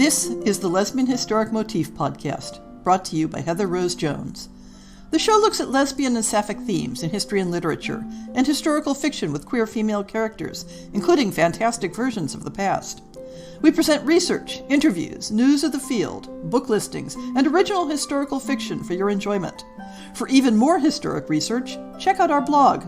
This is the Lesbian Historic Motif Podcast, brought to you by Heather Rose Jones. The show looks at lesbian and sapphic themes in history and literature, and historical fiction with queer female characters, including fantastic versions of the past. We present research, interviews, news of the field, book listings, and original historical fiction for your enjoyment. For even more historic research, check out our blog.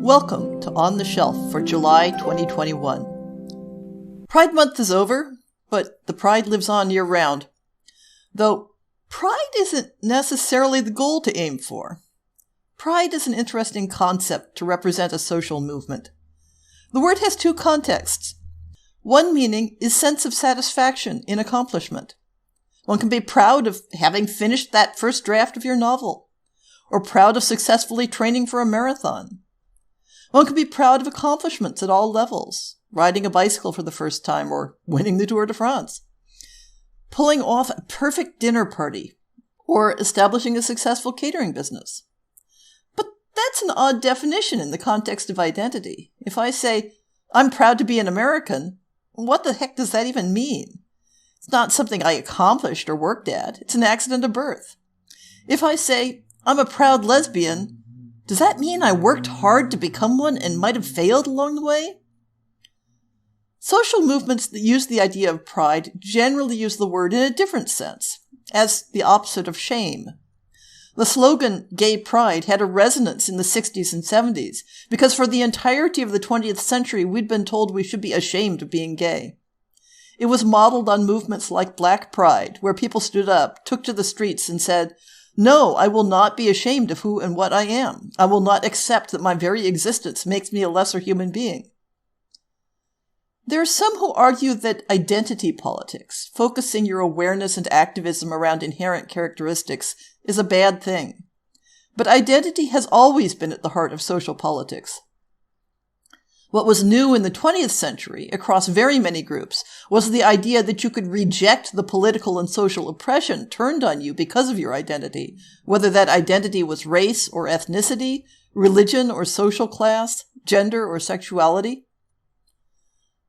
Welcome to On the Shelf for July 2021. Pride Month is over, but the pride lives on year-round. Though pride isn't necessarily the goal to aim for. Pride is an interesting concept to represent a social movement. The word has two contexts. One meaning is sense of satisfaction in accomplishment. One can be proud of having finished that first draft of your novel, or proud of successfully training for a marathon. One can be proud of accomplishments at all levels, riding a bicycle for the first time or winning the Tour de France, pulling off a perfect dinner party, or establishing a successful catering business. But that's an odd definition in the context of identity. If I say, I'm proud to be an American, what the heck does that even mean? It's not something I accomplished or worked at. It's an accident of birth. If I say, I'm a proud lesbian, does that mean I worked hard to become one and might have failed along the way? Social movements that use the idea of pride generally use the word in a different sense, as the opposite of shame. The slogan, Gay Pride, had a resonance in the 60s and 70s, because for the entirety of the 20th century we'd been told we should be ashamed of being gay. It was modeled on movements like Black Pride, where people stood up, took to the streets, and said, "No, I will not be ashamed of who and what I am. I will not accept that my very existence makes me a lesser human being." There are some who argue that identity politics, focusing your awareness and activism around inherent characteristics, is a bad thing. But identity has always been at the heart of social politics. What was new in the 20th century, across very many groups, was the idea that you could reject the political and social oppression turned on you because of your identity, whether that identity was race or ethnicity, religion or social class, gender or sexuality.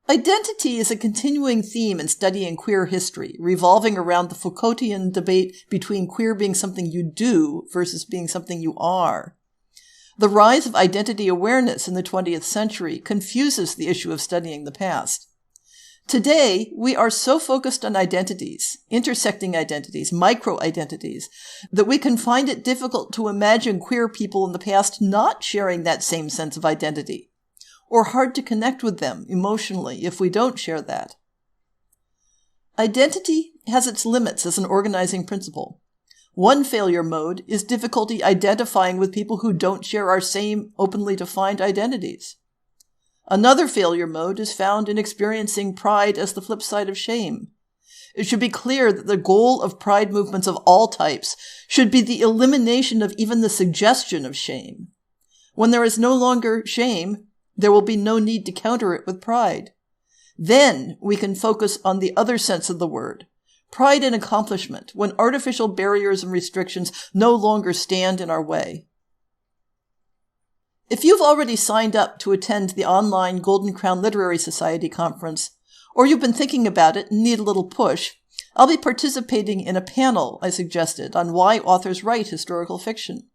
Identity is a continuing theme in studying queer history, revolving around the Foucaultian debate between queer being something you do versus being something you are. The rise of identity awareness in the 20th century confuses the issue of studying the past. Today, we are so focused on identities, intersecting identities, micro-identities, that we can find it difficult to imagine queer people in the past not sharing that same sense of identity, or hard to connect with them emotionally if we don't share that. Identity has its limits as an organizing principle. One failure mode is difficulty identifying with people who don't share our same openly defined identities. Another failure mode is found in experiencing pride as the flip side of shame. It should be clear that the goal of pride movements of all types should be the elimination of even the suggestion of shame. When there is no longer shame, there will be no need to counter it with pride. Then we can focus on the other sense of the word, pride in accomplishment, when artificial barriers and restrictions no longer stand in our way. If you've already signed up to attend the online Golden Crown Literary Society conference, or you've been thinking about it and need a little push, I'll be participating in a panel I suggested on why authors write historical fiction,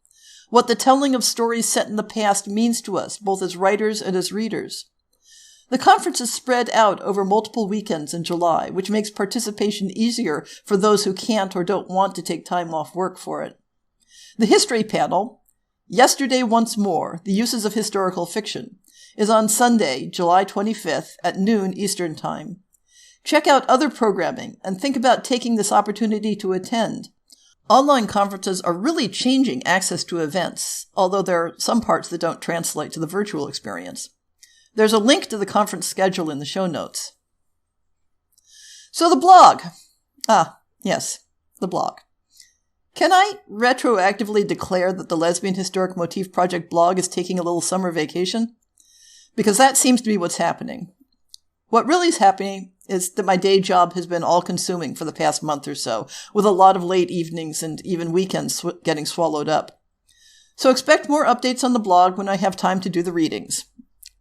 what the telling of stories set in the past means to us, both as writers and as readers. The conference is spread out over multiple weekends in July, which makes participation easier for those who can't or don't want to take time off work for it. The history panel, Yesterday Once More, The Uses of Historical Fiction, is on Sunday, July 25th at noon Eastern Time. Check out other programming and think about taking this opportunity to attend. Online conferences are really changing access to events, although there are some parts that don't translate to the virtual experience. There's a link to the conference schedule in the show notes. So the blog. Yes, the blog. Can I retroactively declare that the Lesbian Historic Motif Project blog is taking a little summer vacation? Because that seems to be what's happening. What really is happening is that my day job has been all-consuming for the past month or so, with a lot of late evenings and even weekends getting swallowed up. So expect more updates on the blog when I have time to do the readings.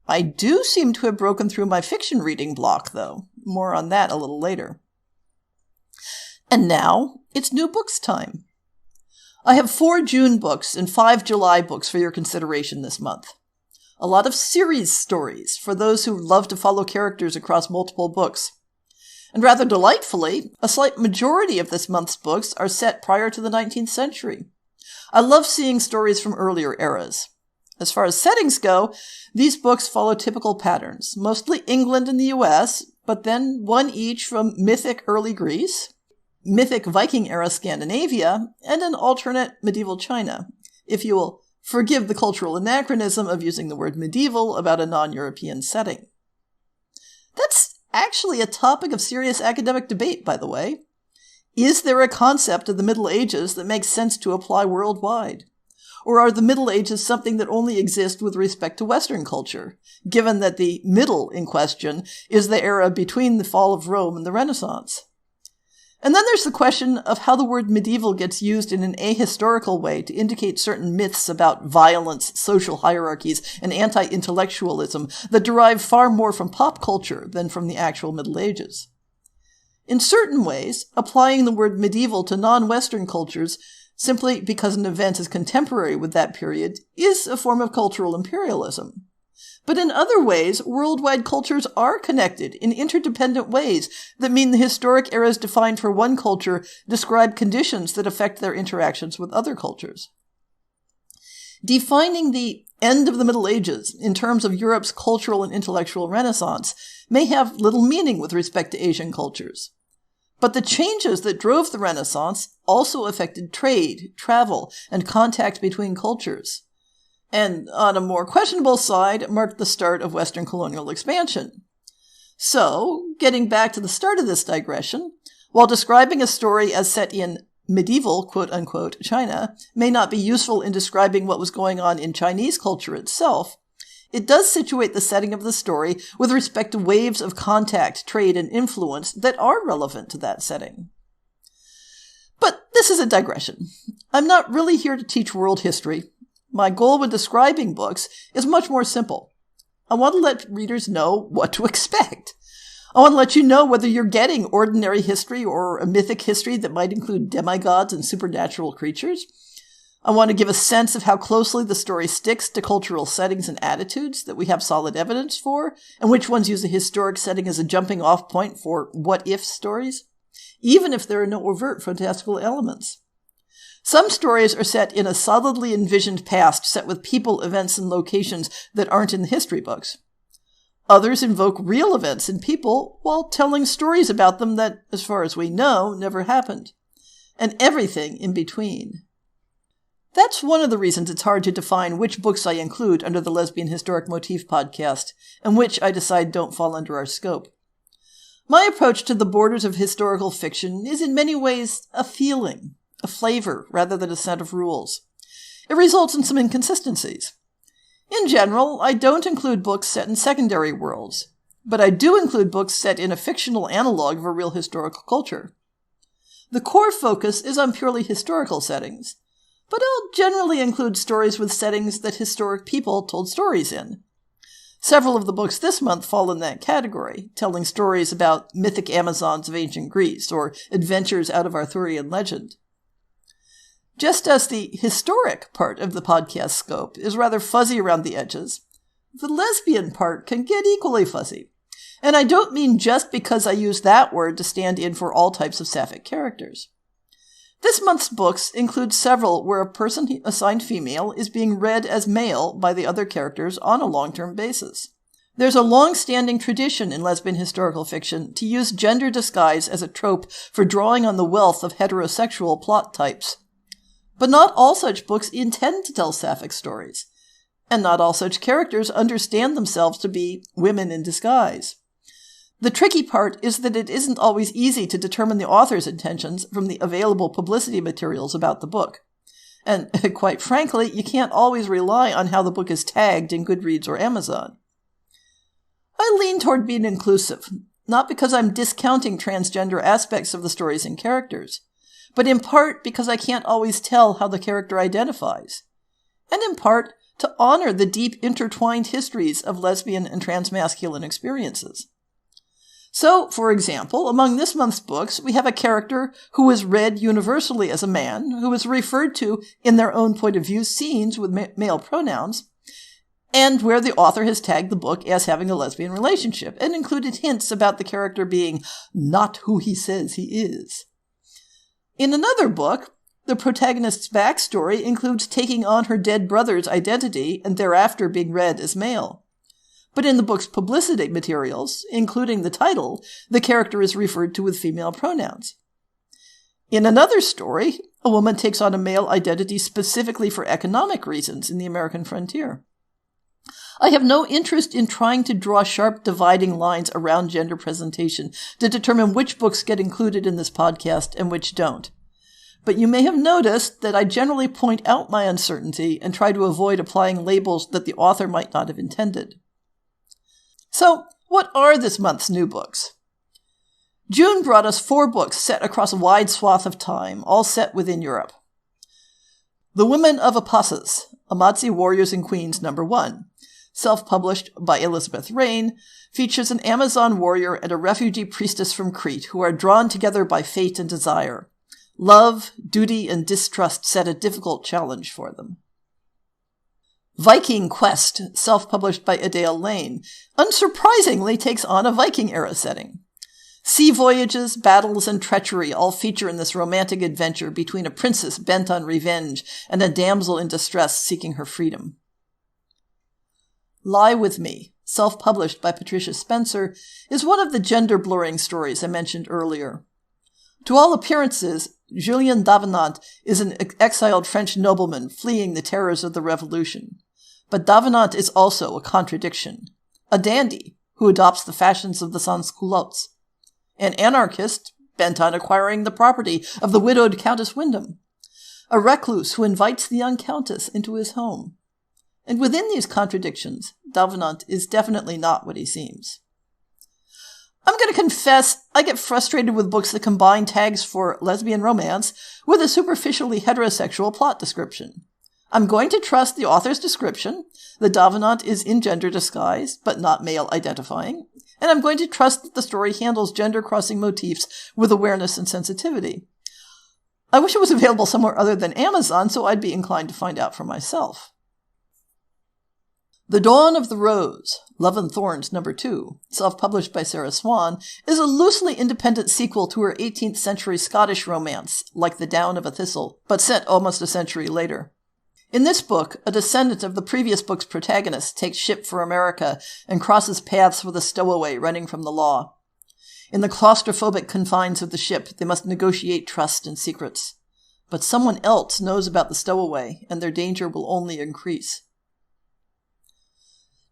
I do seem to have broken through my fiction reading block, though. More on that a little later. And now, it's new books time. I have 4 June books and 5 July books for your consideration this month. A lot of series stories for those who love to follow characters across multiple books. And rather delightfully, a slight majority of this month's books are set prior to the 19th century. I love seeing stories from earlier eras. As far as settings go, these books follow typical patterns, mostly England and the US, but then one each from mythic early Greece, mythic Viking-era Scandinavia, and an alternate medieval China, if you will forgive the cultural anachronism of using the word medieval about a non-European setting. That's actually a topic of serious academic debate, by the way. Is there a concept of the Middle Ages that makes sense to apply worldwide? Or are the Middle Ages something that only exists with respect to Western culture, given that the middle in question is the era between the fall of Rome and the Renaissance? And then there's the question of how the word medieval gets used in an ahistorical way to indicate certain myths about violence, social hierarchies, and anti-intellectualism that derive far more from pop culture than from the actual Middle Ages. In certain ways, applying the word medieval to non-Western cultures simply because an event is contemporary with that period is a form of cultural imperialism. But in other ways, worldwide cultures are connected in interdependent ways that mean the historic eras defined for one culture describe conditions that affect their interactions with other cultures. Defining the end of the Middle Ages in terms of Europe's cultural and intellectual renaissance may have little meaning with respect to Asian cultures. But the changes that drove the Renaissance also affected trade, travel, and contact between cultures. And on a more questionable side, marked the start of Western colonial expansion. So, getting back to the start of this digression, while describing a story as set in medieval, quote-unquote, China may not be useful in describing what was going on in Chinese culture itself, it does situate the setting of the story with respect to waves of contact, trade, and influence that are relevant to that setting. But this is a digression. I'm not really here to teach world history. My goal when describing books is much more simple. I want to let readers know what to expect. I want to let you know whether you're getting ordinary history or a mythic history that might include demigods and supernatural creatures. I want to give a sense of how closely the story sticks to cultural settings and attitudes that we have solid evidence for, and which ones use a historic setting as a jumping-off point for what-if stories, even if there are no overt fantastical elements. Some stories are set in a solidly envisioned past set with people, events, and locations that aren't in the history books. Others invoke real events and people while telling stories about them that, as far as we know, never happened. And everything in between. That's one of the reasons it's hard to define which books I include under the Lesbian Historic Motif Podcast, and which I decide don't fall under our scope. My approach to the borders of historical fiction is in many ways a feeling, a flavor, rather than a set of rules. It results in some inconsistencies. In general, I don't include books set in secondary worlds, but I do include books set in a fictional analog of a real historical culture. The core focus is on purely historical settings, but I'll generally include stories with settings that historic people told stories in. Several of the books this month fall in that category, telling stories about mythic Amazons of ancient Greece or adventures out of Arthurian legend. Just as the historic part of the podcast scope is rather fuzzy around the edges, the lesbian part can get equally fuzzy. And I don't mean just because I use that word to stand in for all types of sapphic characters. This month's books include several where a person assigned female is being read as male by the other characters on a long-term basis. There's a long-standing tradition in lesbian historical fiction to use gender disguise as a trope for drawing on the wealth of heterosexual plot types. But not all such books intend to tell sapphic stories, and not all such characters understand themselves to be women in disguise. The tricky part is that it isn't always easy to determine the author's intentions from the available publicity materials about the book. And quite frankly, you can't always rely on how the book is tagged in Goodreads or Amazon. I lean toward being inclusive, not because I'm discounting transgender aspects of the stories and characters, but in part because I can't always tell how the character identifies, and in part to honor the deep intertwined histories of lesbian and transmasculine experiences. So, for example, among this month's books, we have a character who is read universally as a man, who is referred to in their own point of view scenes with male pronouns, and where the author has tagged the book as having a lesbian relationship, and included hints about the character being not who he says he is. In another book, the protagonist's backstory includes taking on her dead brother's identity and thereafter being read as male. But in the book's publicity materials, including the title, the character is referred to with female pronouns. In another story, a woman takes on a male identity specifically for economic reasons in the American frontier. I have no interest in trying to draw sharp dividing lines around gender presentation to determine which books get included in this podcast and which don't. But you may have noticed that I generally point out my uncertainty and try to avoid applying labels that the author might not have intended. So, what are this month's new books? June brought us 4 books set across a wide swath of time, all set within Europe. The Women of Apasas, Amadzi Warriors and Queens No. 1, self-published by Elizabeth Rain, features an Amazon warrior and a refugee priestess from Crete who are drawn together by fate and desire. Love, duty, and distrust set a difficult challenge for them. Viking Quest, self-published by Adele Lane, unsurprisingly takes on a Viking-era setting. Sea voyages, battles, and treachery all feature in this romantic adventure between a princess bent on revenge and a damsel in distress seeking her freedom. Lie With Me, self-published by Patricia Spencer, is one of the gender-blurring stories I mentioned earlier. To all appearances, Julien Davenant is an exiled French nobleman fleeing the terrors of the Revolution. But Davenant is also a contradiction. A dandy who adopts the fashions of the sans-culottes. An anarchist bent on acquiring the property of the widowed Countess Wyndham. A recluse who invites the young countess into his home. And within these contradictions, Davenant is definitely not what he seems. I'm going to confess I get frustrated with books that combine tags for lesbian romance with a superficially heterosexual plot description. I'm going to trust the author's description that Davenant is in gender disguise, but not male identifying, and I'm going to trust that the story handles gender-crossing motifs with awareness and sensitivity. I wish it was available somewhere other than Amazon, so I'd be inclined to find out for myself. The Dawn of the Rose, Love and Thorns No. 2, self-published by Sarah Swan, is a loosely independent sequel to her 18th century Scottish romance, Like the Down of a Thistle, but set almost a century later. In this book, a descendant of the previous book's protagonist takes ship for America and crosses paths with a stowaway running from the law. In the claustrophobic confines of the ship, they must negotiate trust and secrets. But someone else knows about the stowaway, and their danger will only increase.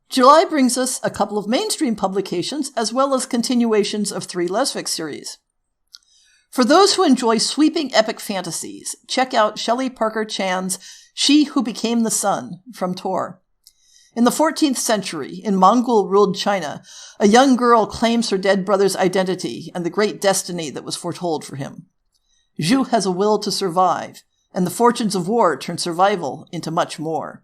July brings us a couple of mainstream publications as well as continuations of 3 lesfic series. For those who enjoy sweeping epic fantasies, check out Shelley Parker Chan's She Who Became the Sun from Tor. In the 14th century, in Mongol-ruled China, a young girl claims her dead brother's identity and the great destiny that was foretold for him. Zhu has a will to survive, and the fortunes of war turn survival into much more.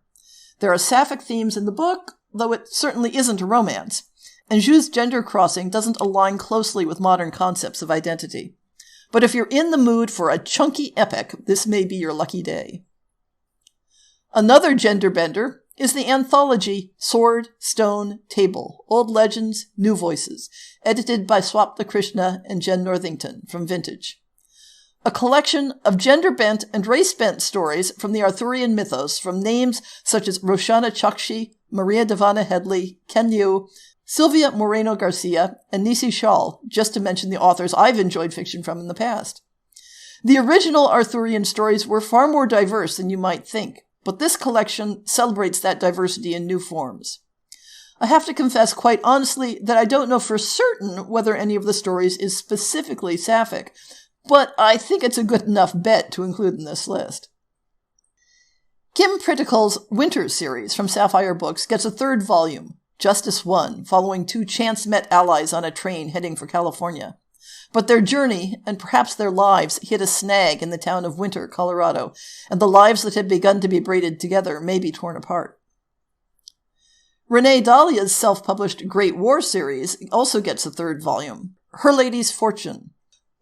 There are sapphic themes in the book, though it certainly isn't a romance, and Zhu's gender crossing doesn't align closely with modern concepts of identity. But if you're in the mood for a chunky epic, this may be your lucky day. Another gender bender is the anthology Sword, Stone, Table, Old Legends, New Voices, edited by Swapna Krishna and Jen Northington from Vintage. A collection of gender-bent and race-bent stories from the Arthurian mythos from names such as Roshana Chakshi, Maria Devana Headley, Ken Liu, Sylvia Moreno Garcia, and Nisi Shawl, just to mention the authors I've enjoyed fiction from in the past. The original Arthurian stories were far more diverse than you might think, but this collection celebrates that diversity in new forms. I have to confess quite honestly that I don't know for certain whether any of the stories is specifically sapphic, but I think it's a good enough bet to include in this list. Kim Pritical's Winter series from Sapphire Books gets a 3rd volume, Justice won, following two chance-met allies on a train heading for California. But their journey, and perhaps their lives, hit a snag in the town of Winter, Colorado, and the lives that had begun to be braided together may be torn apart. Renee Dahlia's self-published Great War series also gets a third volume, Her Lady's Fortune.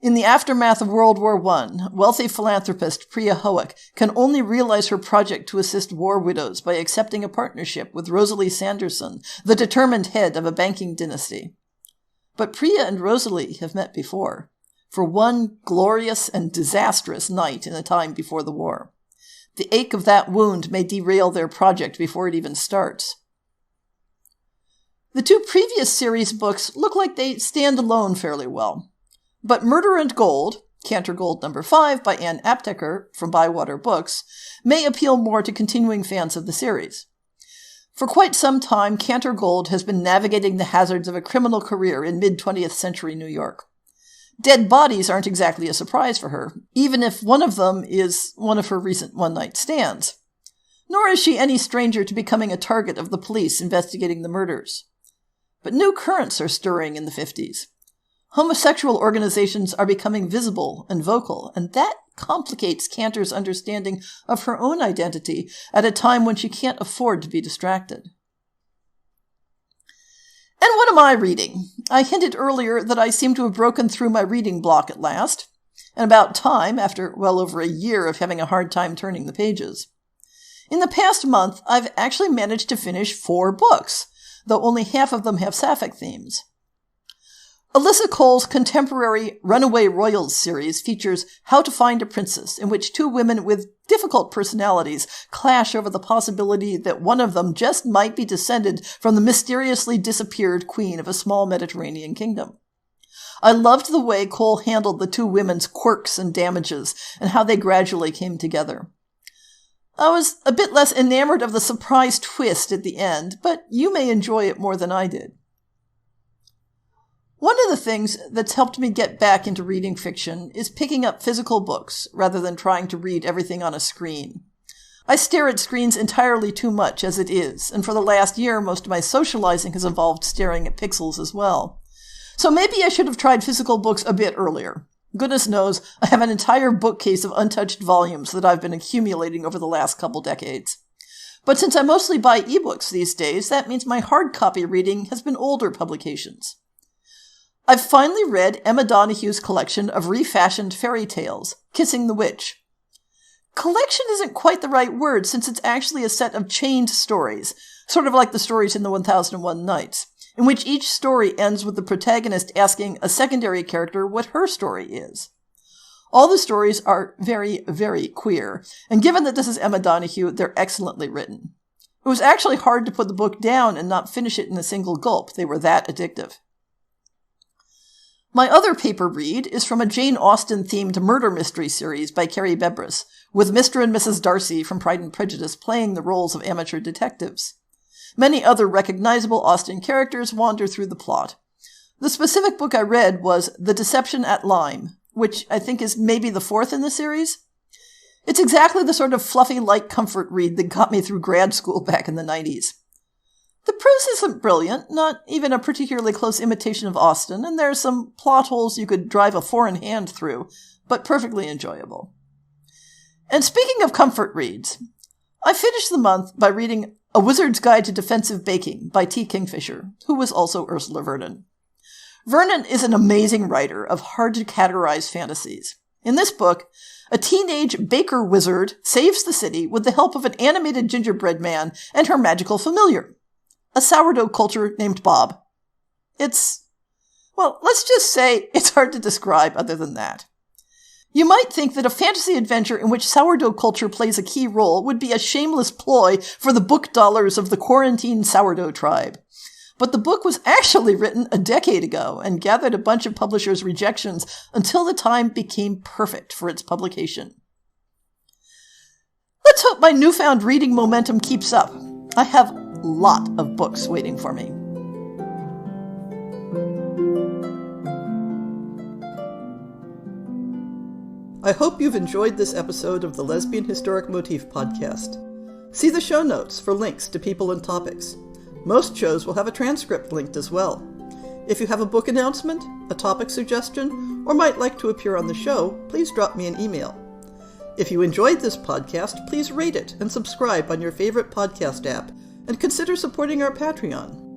In the aftermath of World War I, wealthy philanthropist Priya Hoek can only realize her project to assist war widows by accepting a partnership with Rosalie Sanderson, the determined head of a banking dynasty. But Priya and Rosalie have met before, for one glorious and disastrous night in the time before the war. The ache of that wound may derail their project before it even starts. The two previous series books look like they stand alone fairly well. But Murder and Gold, Cantor Gold No. 5 by Ann Apteker from Bywater Books, may appeal more to continuing fans of the series. For quite some time, Cantor Gold has been navigating the hazards of a criminal career in mid-20th century New York. Dead bodies aren't exactly a surprise for her, even if one of them is one of her recent one-night stands. Nor is she any stranger to becoming a target of the police investigating the murders. But new currents are stirring in the 50s. Homosexual organizations are becoming visible and vocal, and that complicates Cantor's understanding of her own identity at a time when she can't afford to be distracted. And what am I reading? I hinted earlier that I seem to have broken through my reading block at last, and about time, after well over a year of having a hard time turning the pages. In the past month, I've actually managed to finish 4 books, though only half of them have sapphic themes. Alyssa Cole's contemporary Runaway Royals series features How to Find a Princess, in which two women with difficult personalities clash over the possibility that one of them just might be descended from the mysteriously disappeared queen of a small Mediterranean kingdom. I loved the way Cole handled the two women's quirks and damages, and how they gradually came together. I was a bit less enamored of the surprise twist at the end, but you may enjoy it more than I did. One of the things that's helped me get back into reading fiction is picking up physical books rather than trying to read everything on a screen. I stare at screens entirely too much as it is, and for the last year most of my socializing has involved staring at pixels as well. So maybe I should have tried physical books a bit earlier. Goodness knows, I have an entire bookcase of untouched volumes that I've been accumulating over the last couple decades. But since I mostly buy ebooks these days, that means my hard copy reading has been older publications. I've finally read Emma Donohue's collection of refashioned fairy tales, Kissing the Witch. Collection isn't quite the right word, since it's actually a set of chained stories, sort of like the stories in the 1001 Nights, in which each story ends with the protagonist asking a secondary character what her story is. All the stories are very, very queer, and given that this is Emma Donohue, they're excellently written. It was actually hard to put the book down and not finish it in a single gulp. They were that addictive. My other paper read is from a Jane Austen-themed murder mystery series by Carrie Bebris, with Mr. and Mrs. Darcy from Pride and Prejudice playing the roles of amateur detectives. Many other recognizable Austen characters wander through the plot. The specific book I read was The Deception at Lyme, which I think is maybe the 4th in the series. It's exactly the sort of fluffy, light comfort read that got me through grad school back in the 90s. The prose isn't brilliant, not even a particularly close imitation of Austen, and there are some plot holes you could drive a foreign hand through, but perfectly enjoyable. And speaking of comfort reads, I finished the month by reading A Wizard's Guide to Defensive Baking by T. Kingfisher, who was also Ursula Vernon. Vernon is an amazing writer of hard-to-categorize fantasies. In this book, a teenage baker wizard saves the city with the help of an animated gingerbread man and her magical familiar, a sourdough culture named Bob. Let's just say it's hard to describe other than that. You might think that a fantasy adventure in which sourdough culture plays a key role would be a shameless ploy for the book dollars of the quarantine sourdough tribe. But the book was actually written a decade ago and gathered a bunch of publishers' rejections until the time became perfect for its publication. Let's hope my newfound reading momentum keeps up. I have a lot of books waiting for me. I hope you've enjoyed this episode of the Lesbian Historic Motif Podcast. See the show notes for links to people and topics. Most shows will have a transcript linked as well. If you have a book announcement, a topic suggestion, or might like to appear on the show, please drop me an email. If you enjoyed this podcast, please rate it and subscribe on your favorite podcast app, and consider supporting our Patreon.